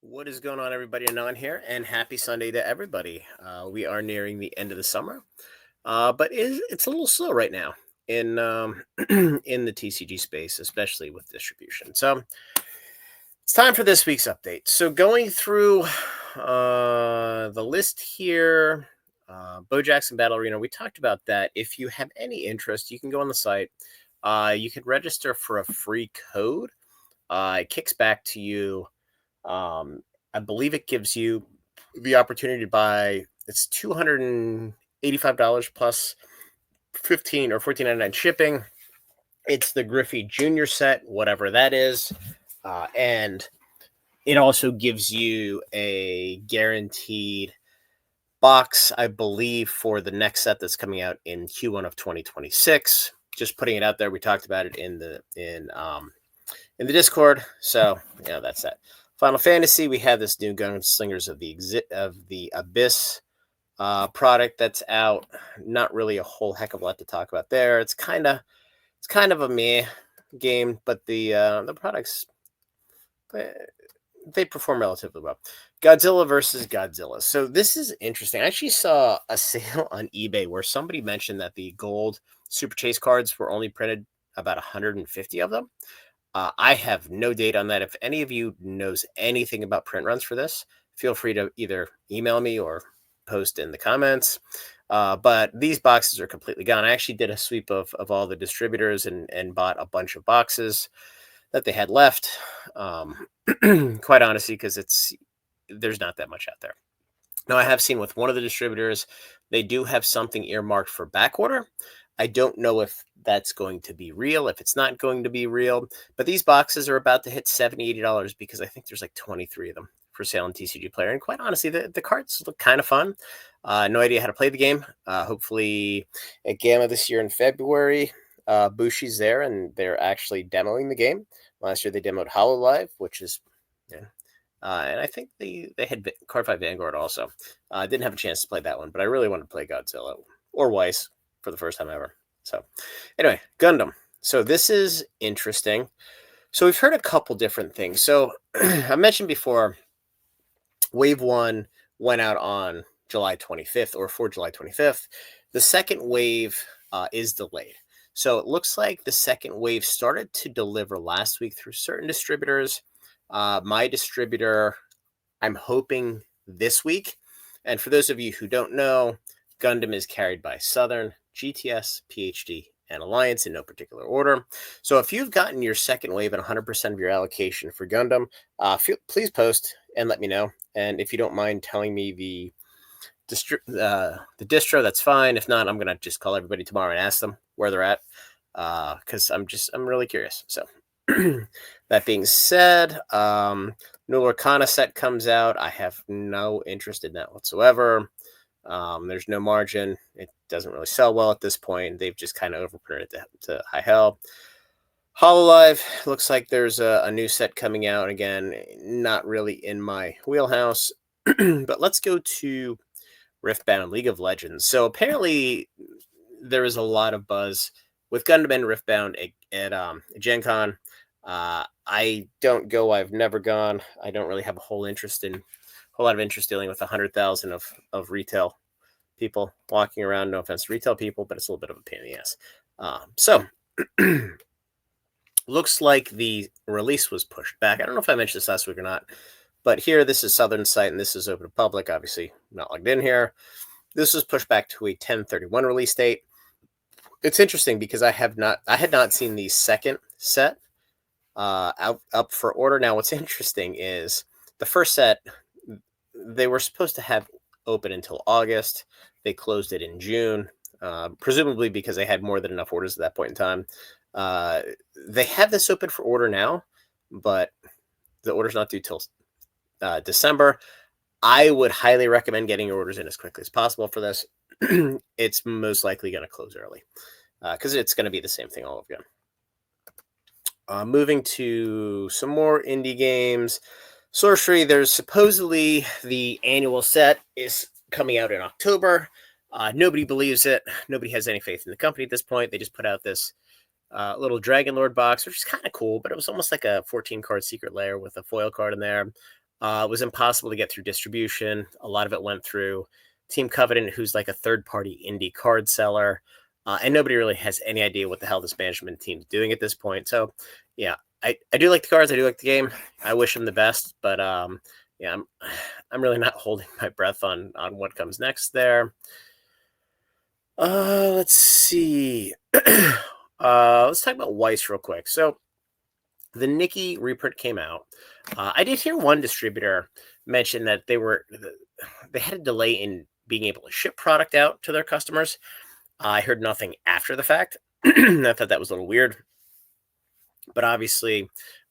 What is going on, everybody? Anon here, and happy Sunday to everybody. We are nearing the end of the summer, but it's a little slow right now in in the TCG space, especially with distribution. So it's time for this week's update. So going through the list here, Bo Jackson Battle Arena. We talked about that. If you have any interest, you can go on the site. You can register for a free code. It kicks back to you. I believe it gives you the opportunity to buy. It's $285 plus 15 or 14.99 shipping. It's the Griffey Junior set, whatever that is, and it also gives you a guaranteed box, I believe, for the next set that's coming out in Q1 of 2026. Just putting it out there. We talked about it in the Discord. So yeah, that's that. Final Fantasy, we have this new Gunslingers of the Abyss product that's out. Not really a whole heck of a lot to talk about there. It's kind of a meh game, but the products they perform relatively well. Godzilla versus Godzilla. So this is interesting. I actually saw a sale on eBay where somebody mentioned that the gold Super Chase cards were only printed about 150 of them. I have no date on that. If any of you knows anything about print runs for this, feel free to either email me or post in the comments. But these boxes are completely gone. I actually did a sweep of all the distributors and bought a bunch of boxes that they had left. Quite honestly, because there's not that much out there. Now, I have seen with one of the distributors, they do have something earmarked for back order. I don't know if that's going to be real, if it's not going to be real, but these boxes are about to hit $70, $80 because I think there's like 23 of them for sale in TCG Player. And quite honestly, the cards look kind of fun. No idea how to play the game. Hopefully at Gamma this year in February, Bushi's there and they're actually demoing the game. Last year they demoed HoloLive, which is, yeah. And I think they had Card5 Vanguard also. I didn't have a chance to play that one, but I really want to play Godzilla or Weiss for the first time ever. So anyway, Gundam. So this is interesting. So we've heard a couple different things. So I mentioned before, Wave 1 went out on July 25th or for July 25th. The second wave is delayed. So it looks like the second wave started to deliver last week through certain distributors. My distributor, I'm hoping this week. And for those of you who don't know, Gundam is carried by Southern, GTS, PhD, and Alliance in no particular order. So if you've gotten your second wave and 100% of your allocation for Gundam, please post and let me know. And if you don't mind telling me the distro, that's fine. If not, I'm gonna just call everybody tomorrow and ask them where they're at, because I'm really curious. So that being said, New Lorcana set comes out. I have no interest in that whatsoever. There's no margin. It doesn't really sell well at this point. They've just kind of overprinted it to high hell. HoloLive looks like there's a new set coming out. Again, not really in my wheelhouse. But let's go to Riftbound League of Legends. So apparently there is a lot of buzz with Gundam and Riftbound at Gen Con. I don't go. I've never gone. I don't really have a whole lot of interest dealing with 100,000 of retail people walking around. No offense to retail people, but it's a little bit of a pain in the ass. So looks like the release was pushed back. I don't know if I mentioned this last week or not, but here, this is Southern site, and this is open to public. Obviously, not logged in here. This was pushed back to a 10/31 release date. It's interesting because I had not seen the second set up for order. Now, what's interesting is the first set they were supposed to have open until August. They closed it in June, presumably because they had more than enough orders at that point in time. They have this open for order now, but the order's not due till December. I would highly recommend getting your orders in as quickly as possible for this. It's most likely going to close early because it's going to be the same thing all again. Moving to some more indie games. Sorcery, there's supposedly the annual set is coming out in October. Nobody believes it. Nobody has any faith in the company at this point. They just put out this little Dragon Lord box, which is kind of cool, but it was almost like a 14-card secret lair with a foil card in there. It was impossible to get through distribution. A lot of it went through Team Covenant, who's like a third-party indie card seller, and nobody really has any idea what the hell this management team's doing at this point. So, yeah, I do like the cards. I do like the game. I wish them the best, but yeah, I'm really not holding my breath on what comes next there. Let's see. Let's talk about Weiss real quick. So the Nikki reprint came out. I did hear one distributor mention that they had a delay in being able to ship product out to their customers. I heard nothing after the fact. I thought that was a little weird, but obviously,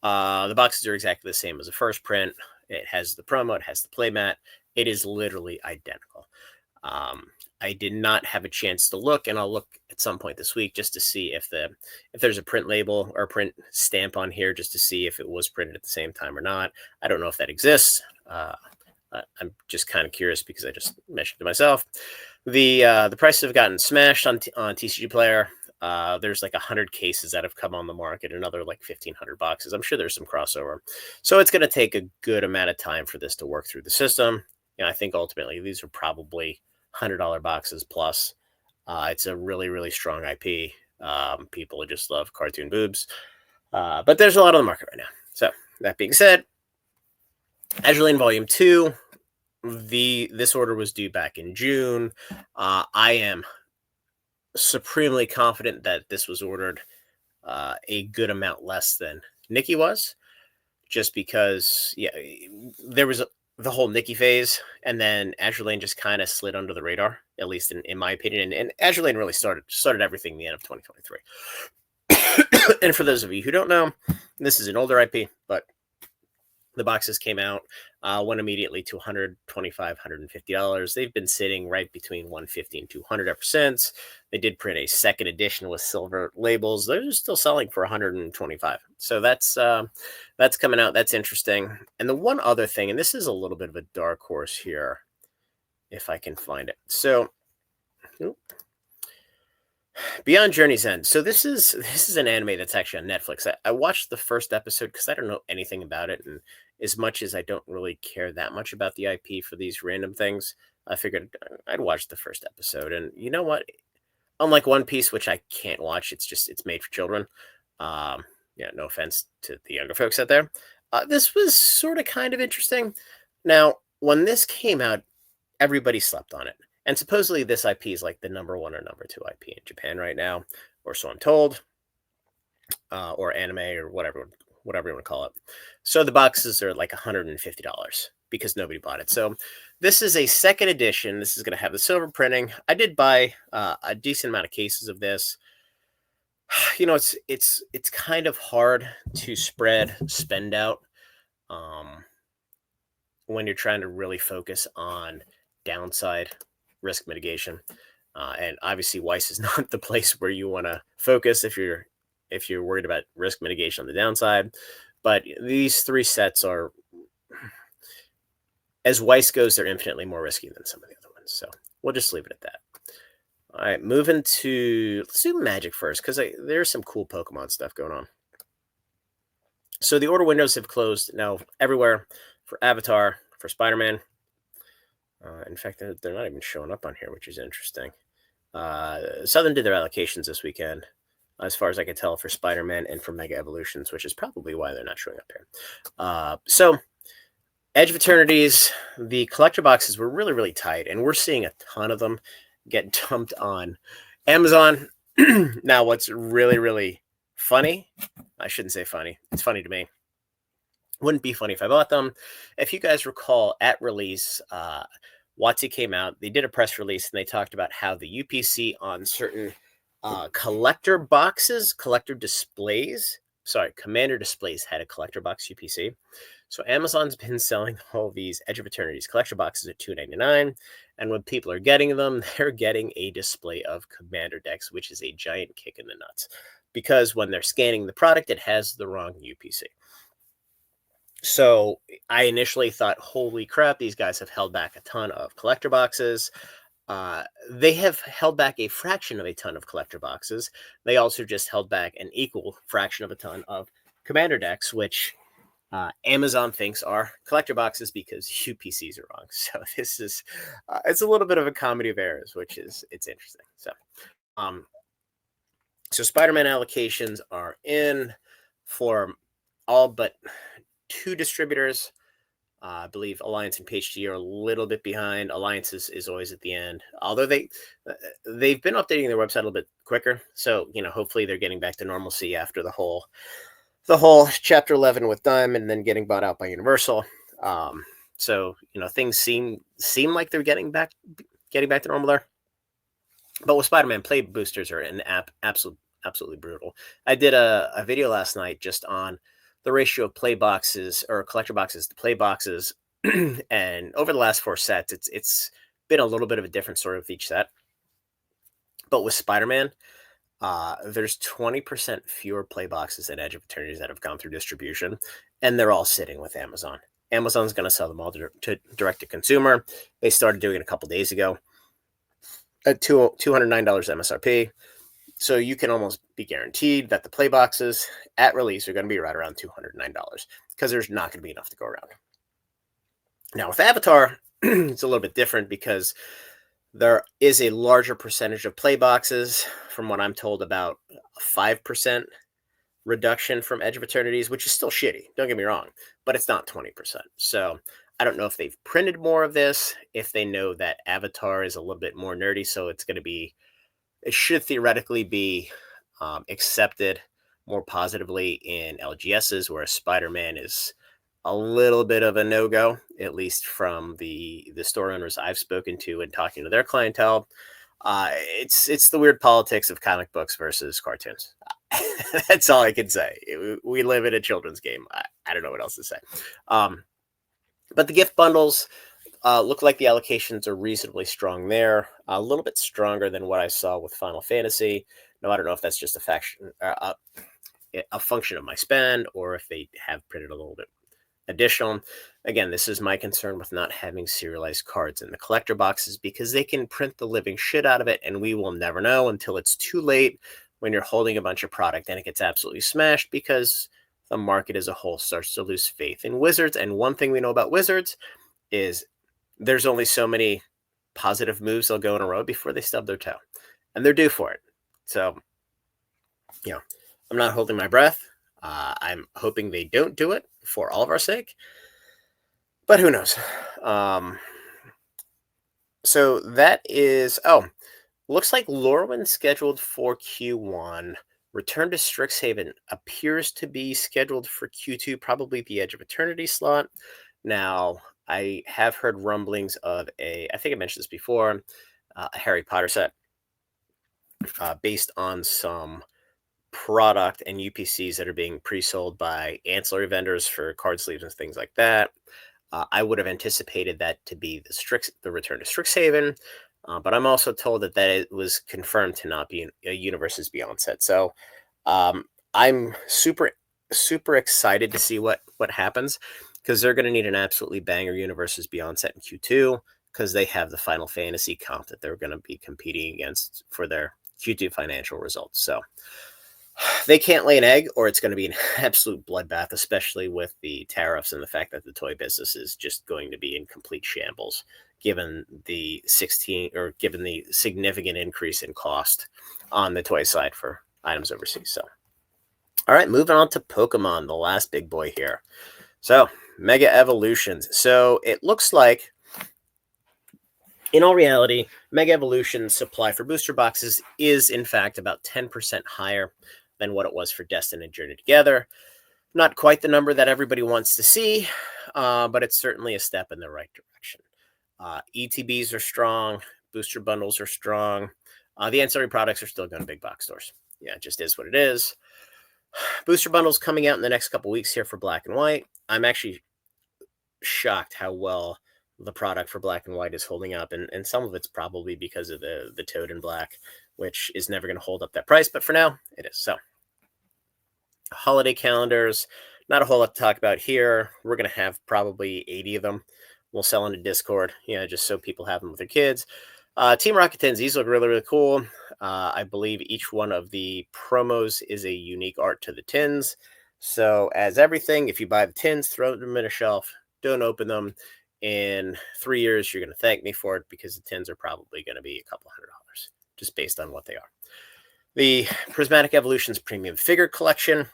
the boxes are exactly the same as the first print. It has the promo, it has the playmat. It is literally identical. I did not have a chance to look, and I'll look at some point this week just to see if there's a print label or a print stamp on here, just to see if it was printed at the same time or not. I don't know if that exists. I'm just kind of curious because I just mentioned to myself the prices have gotten smashed on TCG Player. There's like 100 cases that have come on the market, another like 1,500 boxes. I'm sure there's some crossover, so it's going to take a good amount of time for this to work through the system. I think ultimately these are probably $100 boxes plus. It's a really, really strong IP. People just love cartoon boobs, but there's a lot on the market right now. So that being said, Azure Lane Volume 2, this order was due back in June. I am supremely confident that this was ordered a good amount less than Nikki was, just because, yeah, there was the whole Nikki phase, and then Azure Lane just kind of slid under the radar, at least in my opinion. And Azure Lane really started everything in the end of 2023. And for those of you who don't know, this is an older IP, but the boxes came out, went immediately to $125, $150. They've been sitting right between $150 and $200 ever since. They did print a second edition with silver labels. They're still selling for $125. So that's coming out. That's interesting. And the one other thing, and this is a little bit of a dark horse here, if I can find it. So Beyond Journey's End. So this is an anime that's actually on Netflix. I watched the first episode because I don't know anything about it, and as much as I don't really care that much about the IP for these random things, I figured I'd watch the first episode. And you know what? Unlike One Piece, which I can't watch, it's made for children. Yeah, no offense to the younger folks out there. This was sort of kind of interesting. Now, when this came out, everybody slept on it. And supposedly this IP is like the #1 or #2 IP in Japan right now, or so I'm told, or anime or whatever you want to call it. So the boxes are like $150 because nobody bought it. So this is a second edition. This is going to have the silver printing. I did buy a decent amount of cases of this. It's kind of hard to spend out when you're trying to really focus on downside risk mitigation, and obviously Weiss is not the place where you want to focus if you're worried about risk mitigation on the downside. But these three sets are, as Weiss goes, they're infinitely more risky than some of the other ones. So we'll just leave it at that. All right, moving to, let's do Magic first, because there's some cool Pokemon stuff going on. So the order windows have closed now everywhere for Avatar, for Spider-Man. In fact, they're not even showing up on here, which is interesting. Southern did their allocations this weekend, as far as I can tell, for Spider-Man and for Mega Evolutions, which is probably why they're not showing up here. So Edge of Eternities, the collector boxes were really, really tight, and we're seeing a ton of them get dumped on Amazon. Now, what's really, really funny, I shouldn't say funny, it's funny to me. Wouldn't be funny if I bought them. If you guys recall, at release, WotC came out. They did a press release, and they talked about how the UPC on certain collector boxes, collector displays, Commander displays had a collector box UPC. So Amazon's been selling all these Edge of Eternities collector boxes at $2.99, and when people are getting them, they're getting a display of Commander decks, which is a giant kick in the nuts, because when they're scanning the product, it has the wrong UPC. So I initially thought, holy crap, these guys have held back a ton of collector boxes. They have held back a fraction of a ton of collector boxes. They also just held back an equal fraction of a ton of Commander decks, which Amazon thinks are collector boxes because UPCs are wrong. So this is it's a little bit of a comedy of errors, which is it's interesting. Um, so Spider-Man allocations are in for all but two distributors. I believe Alliance and PHG are a little bit behind. Alliance is always at the end, although they've been updating their website a little bit quicker. So hopefully they're getting back to normalcy after the whole Chapter 11 with Diamond, and then getting bought out by Universal. So things seem like they're getting back to normal there. But with Spider-Man, play boosters are an absolutely brutal. I did a video last night just on the ratio of play boxes or collector boxes to play boxes, and over the last 4 sets, it's been a little bit of a different story with each set. But with Spider-Man, there's 20% fewer play boxes at Edge of Eternities that have gone through distribution, and they're all sitting with Amazon. Amazon's going to sell them all to direct to consumer. They started doing it a couple days ago at $209 MSRP. So you can almost be guaranteed that the play boxes at release are going to be right around $209 because there's not going to be enough to go around. Now with Avatar, it's a little bit different because there is a larger percentage of play boxes, from what I'm told, about a 5% reduction from Edge of Eternities, which is still shitty. Don't get me wrong, but it's not 20%. So I don't know if they've printed more of this, if they know that Avatar is a little bit more nerdy, so it should theoretically be accepted more positively in LGSs, whereas Spider-Man is a little bit of a no-go, at least from the store owners I've spoken to and talking to their clientele. It's the weird politics of comic books versus cartoons. That's all I can say. We live in a children's game. I don't know what else to say. But the gift bundles look like the allocations are reasonably strong there. A little bit stronger than what I saw with Final Fantasy. No, I don't know if that's just a function of my spend, or if they have printed a little bit additional. Again, this is my concern with not having serialized cards in the collector boxes, because they can print the living shit out of it, and we will never know until it's too late when you're holding a bunch of product and it gets absolutely smashed because the market as a whole starts to lose faith in Wizards. And one thing we know about Wizards is there's only so many positive moves they'll go in a row before they stub their toe, and they're due for it. So, I'm not holding my breath. I'm hoping they don't do it for all of our sake, but who knows? So that is, looks like Lorwyn's scheduled for Q1. Return to Strixhaven appears to be scheduled for Q2, probably the Edge of Eternity slot. Now, I have heard rumblings of I think I mentioned this before, a Harry Potter set based on some product and UPCs that are being pre-sold by ancillary vendors for card sleeves and things like that. I would have anticipated that to be the return to Strixhaven, but I'm also told that it was confirmed to not be a Universes Beyond set. So I'm super excited to see what happens, because they're going to need an absolutely banger Universes Beyond set in Q2, because they have the Final Fantasy comp that they're going to be competing against for their Q2 financial results. So they can't lay an egg, or it's going to be an absolute bloodbath, especially with the tariffs and the fact that the toy business is just going to be in complete shambles, given the significant increase in cost on the toy side for items overseas. So, all right, moving on to Pokemon, the last big boy here. So, Mega Evolutions. So it looks like, in all reality, Mega Evolution's supply for booster boxes is, in fact, about 10% higher than what it was for Destin and Journey Together. Not quite the number that everybody wants to see, but it's certainly a step in the right direction. ETBs are strong. Booster bundles are strong. The ancillary products are still going to big box stores. Yeah, it just is what it is. Booster bundles coming out in the next couple weeks here for Black and White. I'm actually shocked how well the product for Black and White is holding up, and some of it's probably because of the Toad in Black, which is never going to hold up that price, but for now, it is. So, holiday calendars, not a whole lot to talk about here. We're going to have probably 80 of them. We'll sell into Discord, just so people have them with their kids. Team Rocket Tins, these look really, really cool. I believe each one of the promos is a unique art to the tins. So as everything, if you buy the tins, throw them in a shelf, don't open them. In 3 years, you're going to thank me for it because the tins are probably going to be a couple $100 just based on what they are. The Prismatic Evolutions Premium Figure Collection.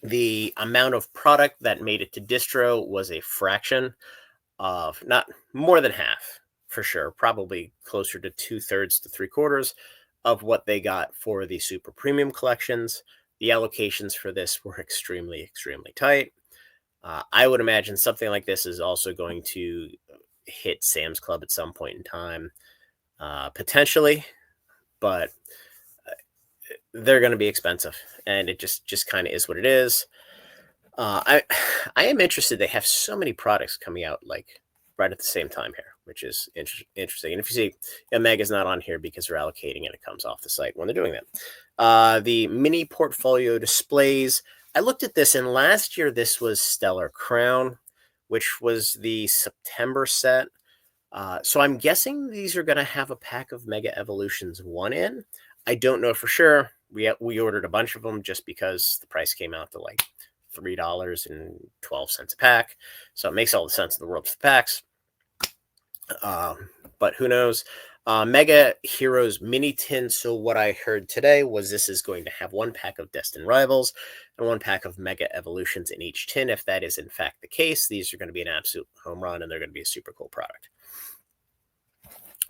The amount of product that made it to distro was a fraction of, not more than half for sure, probably closer to 2/3 to 3/4 of what they got for the super premium collections. The allocations for this were extremely, extremely tight. I would imagine something like this is also going to hit Sam's Club at some point in time, potentially, but they're going to be expensive, and it just kind of is what it is. I I am interested. They have so many products coming out like right at the same time here, which is interesting. And if you see, Omega's not on here because they're allocating and it comes off the site when they're doing that. The mini portfolio displays. I looked at this, and last year this was Stellar Crown, which was the September set. So I'm guessing these are going to have a pack of Mega Evolutions 1 in. I don't know for sure. We ordered a bunch of them just because the price came out to like $3.12 a pack. So it makes all the sense in the world for the packs. But who knows? Mega Heroes Mini Tin. So what I heard today was this is going to have 1 pack of Destined Rivals and 1 pack of Mega Evolutions in each tin. If that is in fact the case, these are going to be an absolute home run, and they're going to be a super cool product.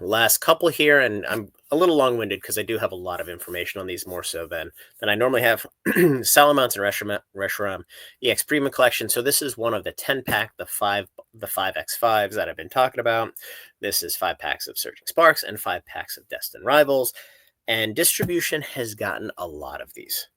Last couple here, and I'm a little long-winded because I do have a lot of information on these, more so than I normally have. Salamence and Reshiram EX Premium Collection. So this is one of the 10-pack, the 5x5s that I've been talking about. This is 5 packs of Surging Sparks and 5 packs of Destined Rivals. And Distribution has gotten a lot of these.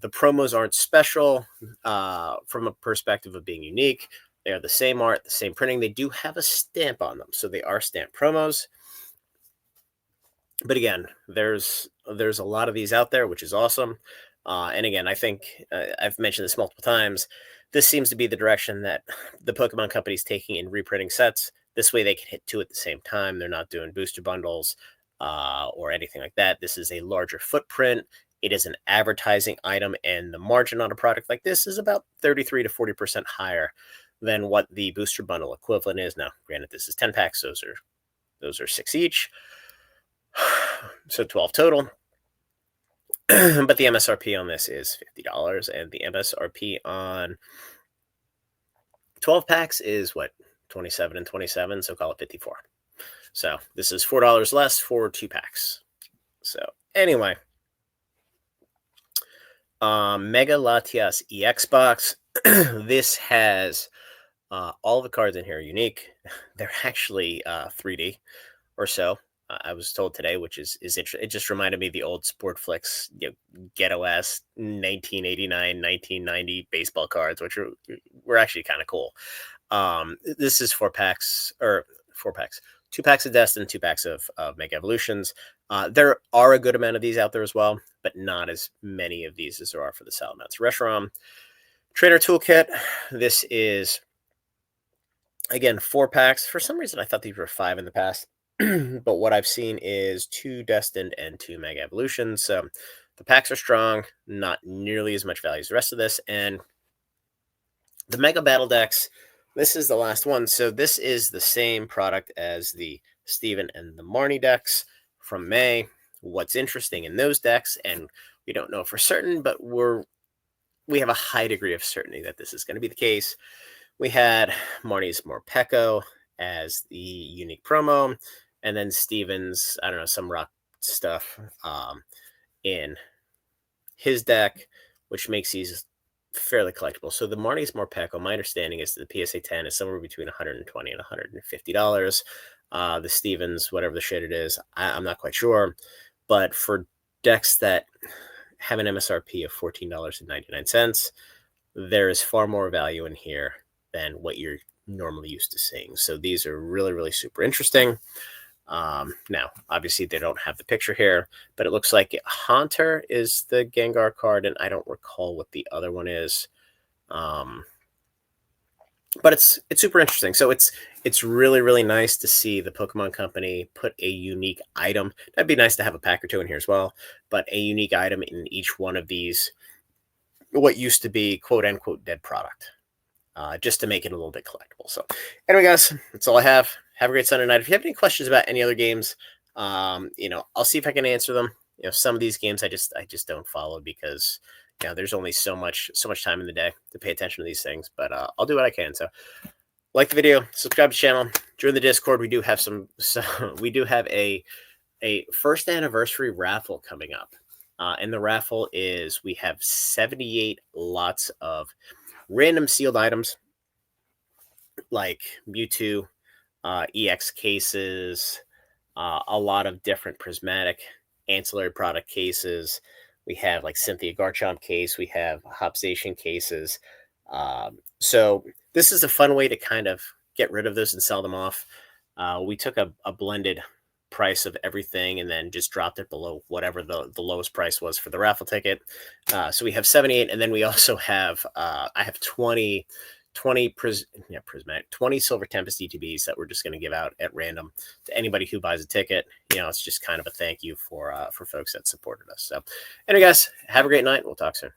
The promos aren't special from a perspective of being unique. They are the same art, the same printing. They do have a stamp on them, so they are stamped promos. But again, there's a lot of these out there, which is awesome. And again, I think I've mentioned this multiple times. This seems to be the direction that the Pokemon Company is taking in reprinting sets. This way, they can hit 2 at the same time. They're not doing booster bundles or anything like that. This is a larger footprint. It is an advertising item, and the margin on a product like this is about 33 to 40% higher than what the booster bundle equivalent is. Now, granted, this is 10 packs. Those are 6 each. So 12 total. But the MSRP on this is $50, and the MSRP on 12 packs is what, 27 and 27, so call it 54. So this is $4 less for 2 packs. So anyway, Mega Latias EX box. This has all the cards in here are unique. They're actually 3D or so. I was told today, which is interesting. It just reminded me of the old Sportflix, ghetto-ass 1989, 1990 baseball cards, which were actually kind of cool. This is 4 packs, 2 packs of Destin, 2 packs of Mega Evolutions. There are a good amount of these out there as well, but not as many of these as there are for the Salamence Reshiram. Trainer Toolkit. This is, again, 4 packs. For some reason, I thought these were 5 in the past. But what I've seen is 2 Destined and 2 Mega Evolutions. So the packs are strong, not nearly as much value as the rest of this. And the Mega Battle decks, this is the last one. So this is the same product as the Steven and the Marnie decks from May. What's interesting in those decks, and we don't know for certain, but we have a high degree of certainty that this is going to be the case. We had Marnie's Morpeko as the unique promo, and then Steven's, I don't know, some rock stuff in his deck, which makes these fairly collectible. So the Marnie's Morpeko, my understanding is that the PSA 10 is somewhere between $120 and $150. The Stevens, whatever the shit it is, I'm not quite sure. But for decks that have an MSRP of $14.99, there is far more value in here than what you're normally used to seeing. So these are really, really super interesting. Now, obviously, they don't have the picture here, but it looks like Haunter is the Gengar card, and I don't recall what the other one is. But it's super interesting. So it's really, really nice to see the Pokemon Company put a unique item. That'd be nice to have a pack or 2 in here as well, but a unique item in each one of these what used to be quote unquote dead product, just to make it a little bit collectible. So anyway, guys, that's all I have. Have a great Sunday night. If you have any questions about any other games, I'll see if I can answer them. Some of these games I just don't follow because there's only so much time in the day to pay attention to these things. But I'll do what I can. So like the video, subscribe to the channel, join the Discord. We do have we do have a first anniversary raffle coming up. And the raffle is we have 78 lots of random sealed items like Mewtwo, EX cases, a lot of different prismatic ancillary product cases. We have like Cynthia Garchomp case. We have Hopstation cases. So this is a fun way to kind of get rid of those and sell them off. We took a blended price of everything and then just dropped it below whatever the lowest price was for the raffle ticket. So we have 78, and then we also have I have 20 prismatic 20 Silver Tempest ETBs that we're just going to give out at random to anybody who buys a ticket. It's just kind of a thank you for folks that supported us. So anyway, guys, have a great night. We'll talk soon.